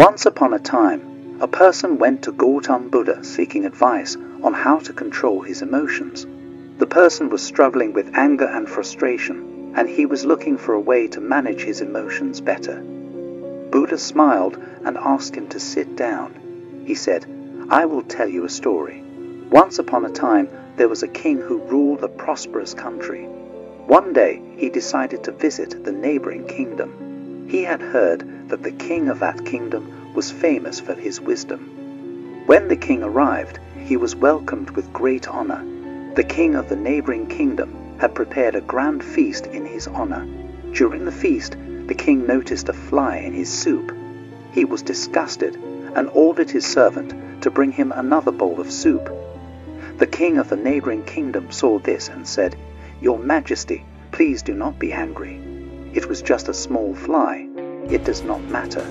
Once upon a time, a person went to Gautam Buddha seeking advice on how to control his emotions. The person was struggling with anger and frustration, and he was looking for a way to manage his emotions better. Buddha smiled and asked him to sit down. He said, "I will tell you a story. Once upon a time, there was a king who ruled a prosperous country. One day, he decided to visit the neighboring kingdom. He had heard that the king of that kingdom was famous for his wisdom. When the king arrived, he was welcomed with great honor. The king of the neighboring kingdom had prepared a grand feast in his honor. During the feast, the king noticed a fly in his soup. He was disgusted and ordered his servant to bring him another bowl of soup. The king of the neighboring kingdom saw this and said, "Your Majesty, please do not be angry. It was just a small fly. It does not matter."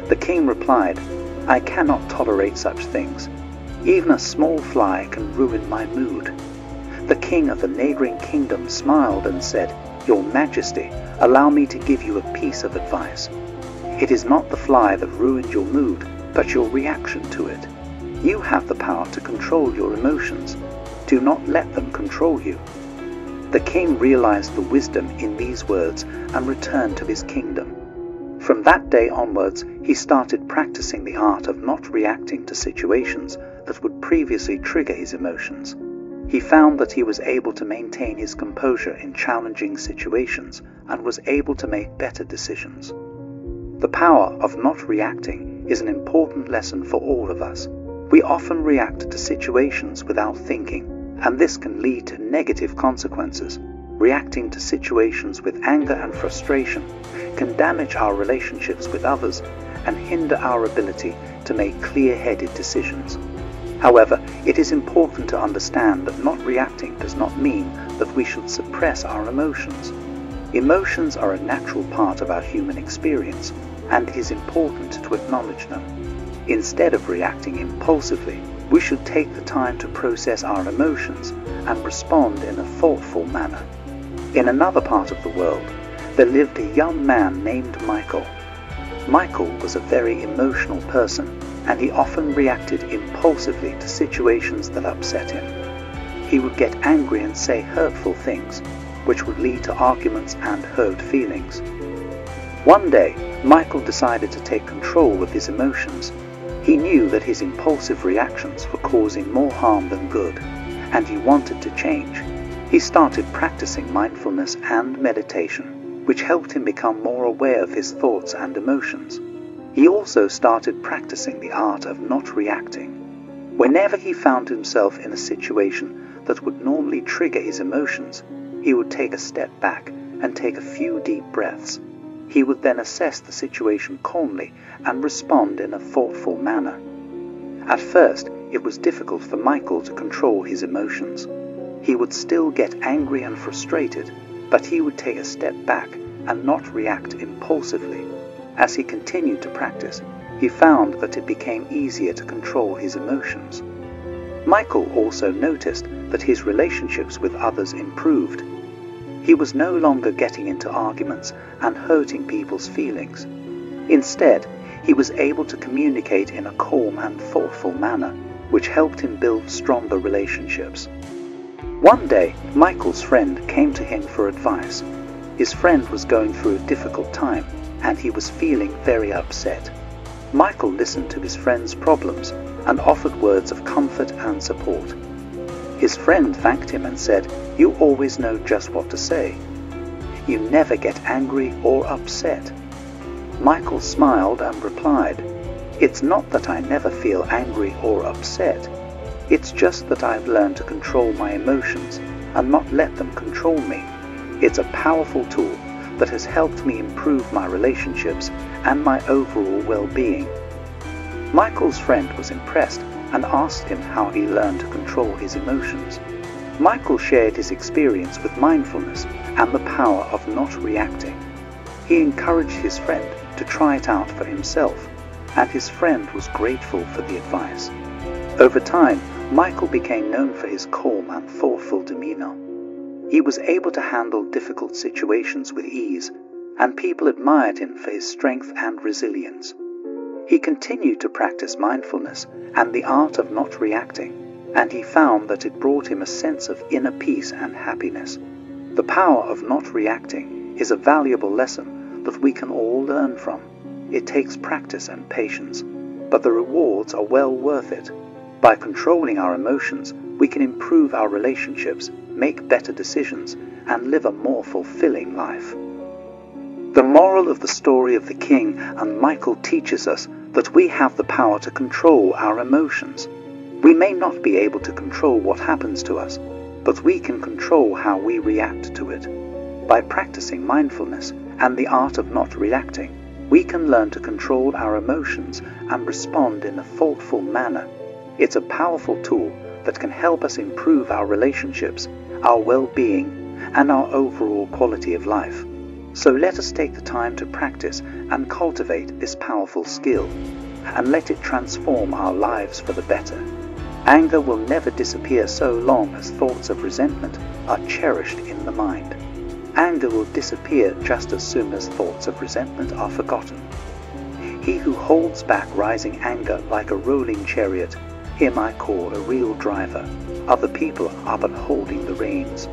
The king replied, "I cannot tolerate such things. Even a small fly can ruin my mood." The king of the neighboring kingdom smiled and said, "Your Majesty, allow me to give you a piece of advice. It is not the fly that ruined your mood, but your reaction to it. You have the power to control your emotions. Do not let them control you." The king realized the wisdom in these words and returned to his kingdom. From that day onwards, he started practicing the art of not reacting to situations that would previously trigger his emotions. He found that he was able to maintain his composure in challenging situations and was able to make better decisions. The power of not reacting is an important lesson for all of us. We often react to situations without thinking, and this can lead to negative consequences. Reacting to situations with anger and frustration can damage our relationships with others and hinder our ability to make clear-headed decisions. However, it is important to understand that not reacting does not mean that we should suppress our emotions. Emotions are a natural part of our human experience, and it is important to acknowledge them. Instead of reacting impulsively, we should take the time to process our emotions and respond in a thoughtful manner. In another part of the world, there lived a young man named Michael. Michael was a very emotional person, and he often reacted impulsively to situations that upset him. He would get angry and say hurtful things, which would lead to arguments and hurt feelings. One day, Michael decided to take control of his emotions. He knew that his impulsive reactions were causing more harm than good, and he wanted to change. He started practicing mindfulness and meditation, which helped him become more aware of his thoughts and emotions. He also started practicing the art of not reacting. Whenever he found himself in a situation that would normally trigger his emotions, he would take a step back and take a few deep breaths. He would then assess the situation calmly and respond in a thoughtful manner. At first, it was difficult for Michael to control his emotions. He would still get angry and frustrated, but he would take a step back and not react impulsively. As he continued to practice, he found that it became easier to control his emotions. Michael also noticed that his relationships with others improved. He was no longer getting into arguments and hurting people's feelings. Instead, he was able to communicate in a calm and thoughtful manner, which helped him build stronger relationships. One day, Michael's friend came to him for advice. His friend was going through a difficult time, and he was feeling very upset. Michael listened to his friend's problems and offered words of comfort and support. His friend thanked him and said, "You always know just what to say. You never get angry or upset." Michael smiled and replied, "It's not that I never feel angry or upset. It's just that I've learned to control my emotions and not let them control me. It's a powerful tool that has helped me improve my relationships and my overall well-being." Michael's friend was impressed and asked him how he learned to control his emotions. Michael shared his experience with mindfulness and the power of not reacting. He encouraged his friend to try it out for himself, and his friend was grateful for the advice. Over time, Michael became known for his calm and thoughtful demeanor. He was able to handle difficult situations with ease, and people admired him for his strength and resilience. He continued to practice mindfulness and the art of not reacting, and he found that it brought him a sense of inner peace and happiness. The power of not reacting is a valuable lesson that we can all learn from. It takes practice and patience, but the rewards are well worth it. By controlling our emotions, we can improve our relationships, make better decisions, and live a more fulfilling life. The moral of the story of the king and Michael teaches us that we have the power to control our emotions. We may not be able to control what happens to us, but we can control how we react to it. By practicing mindfulness and the art of not reacting, we can learn to control our emotions and respond in a thoughtful manner. It's a powerful tool that can help us improve our relationships, our well-being, and our overall quality of life. So let us take the time to practice and cultivate this powerful skill, and let it transform our lives for the better. Anger will never disappear so long as thoughts of resentment are cherished in the mind. Anger will disappear just as soon as thoughts of resentment are forgotten. He who holds back rising anger like a rolling chariot, him I call a real driver. Other people are but holding the reins.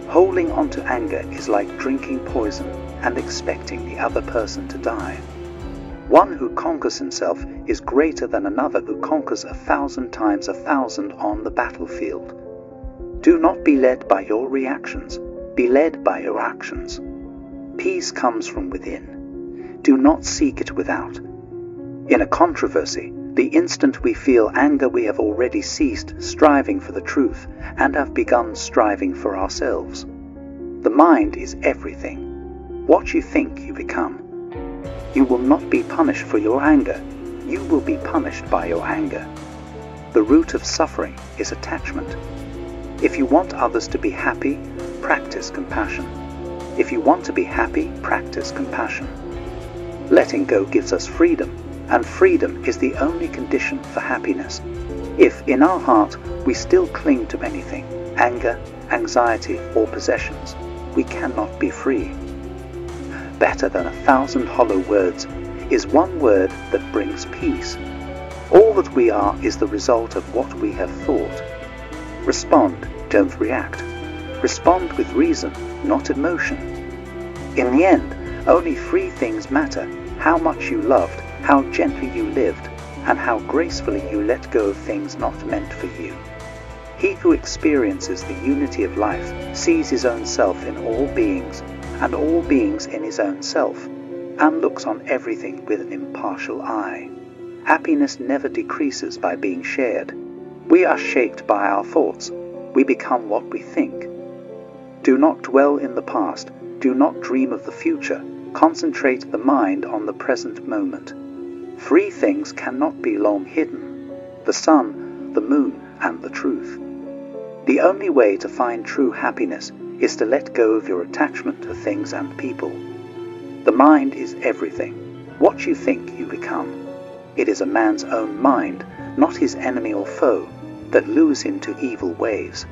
Holding on to anger is like drinking poison and expecting the other person to die. One who conquers himself is greater than another who conquers 1,000 times 1,000 on the battlefield. Do not be led by your reactions. Be led by your actions. Peace comes from within. Do not seek it without. In a controversy, the instant we feel anger, we have already ceased striving for the truth and have begun striving for ourselves. The mind is everything. What you think, you become. You will not be punished for your anger. You will be punished by your anger. The root of suffering is attachment. If you want others to be happy, practice compassion. If you want to be happy, practice compassion. Letting go gives us freedom, and freedom is the only condition for happiness. If in our heart we still cling to anything, anger, anxiety, or possessions, we cannot be free. Better than 1,000 hollow words is one word that brings peace. All that we are is the result of what we have thought. Respond, don't react. Respond with reason, not emotion. In the end, only 3 things matter: how much you loved, how gently you lived, and how gracefully you let go of things not meant for you. He who experiences the unity of life sees his own self in all beings, and all beings in his own self, and looks on everything with an impartial eye. Happiness never decreases by being shared. We are shaped by our thoughts. We become what we think. Do not dwell in the past. Do not dream of the future. Concentrate the mind on the present moment. 3 things cannot be long hidden: the sun, the moon, and the truth. The only way to find true happiness is to let go of your attachment to things and people. The mind is everything. What you think, you become. It is a man's own mind, not his enemy or foe, that lures him to evil ways.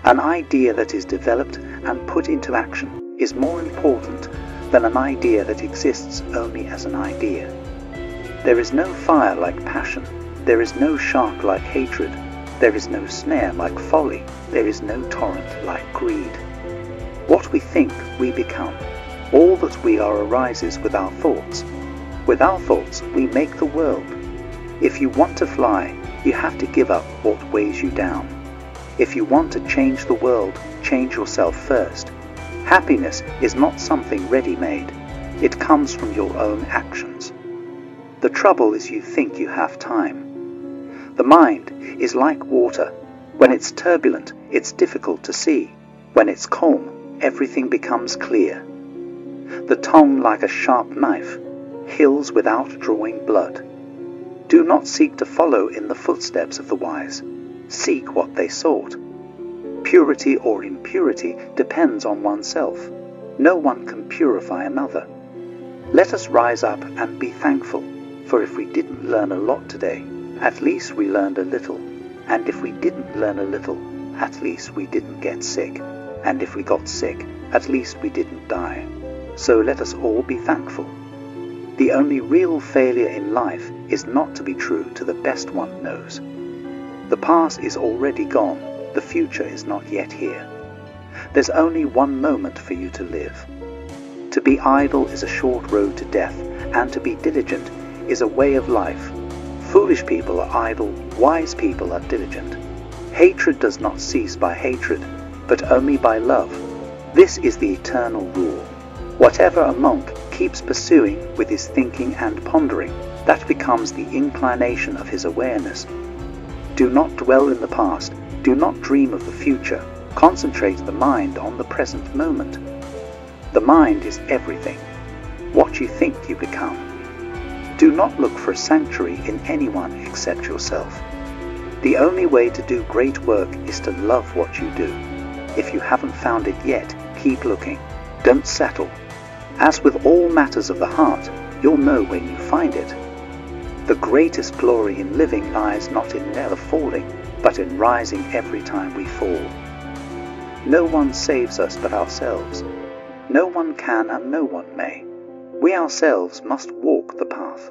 An idea that is developed and put into action is more important than an idea that exists only as an idea. There is no fire like passion. There is no shark like hatred. There is no snare like folly. There is no torrent like greed. What we think, we become. All that we are arises with our thoughts. With our thoughts, we make the world. If you want to fly, you have to give up what weighs you down. If you want to change the world, change yourself first. Happiness is not something ready-made. It comes from your own actions. The trouble is you think you have time. The mind is like water. When it's turbulent, it's difficult to see. When it's calm, everything becomes clear. The tongue, like a sharp knife, heals without drawing blood. Do not seek to follow in the footsteps of the wise. Seek what they sought. Purity or impurity depends on oneself. No one can purify another. Let us rise up and be thankful, for if we didn't learn a lot today, at least we learned a little. And if we didn't learn a little, at least we didn't get sick. And if we got sick, at least we didn't die. So let us all be thankful. The only real failure in life is not to be true to the best one knows. The past is already gone, the future is not yet here. There's only one moment for you to live. To be idle is a short road to death, and to be diligent is a way of life. Foolish people are idle, wise people are diligent. Hatred does not cease by hatred, but only by love. This is the eternal rule. Whatever a monk keeps pursuing with his thinking and pondering, that becomes the inclination of his awareness. Do not dwell in the past, do not dream of the future, concentrate the mind on the present moment. The mind is everything. What you think you become. Do not look for a sanctuary in anyone except yourself. The only way to do great work is to love what you do. If you haven't found it yet, keep looking. Don't settle. As with all matters of the heart, you'll know when you find it. The greatest glory in living lies not in never falling, but in rising every time we fall. No one saves us but ourselves. No one can and no one may. We ourselves must walk the path.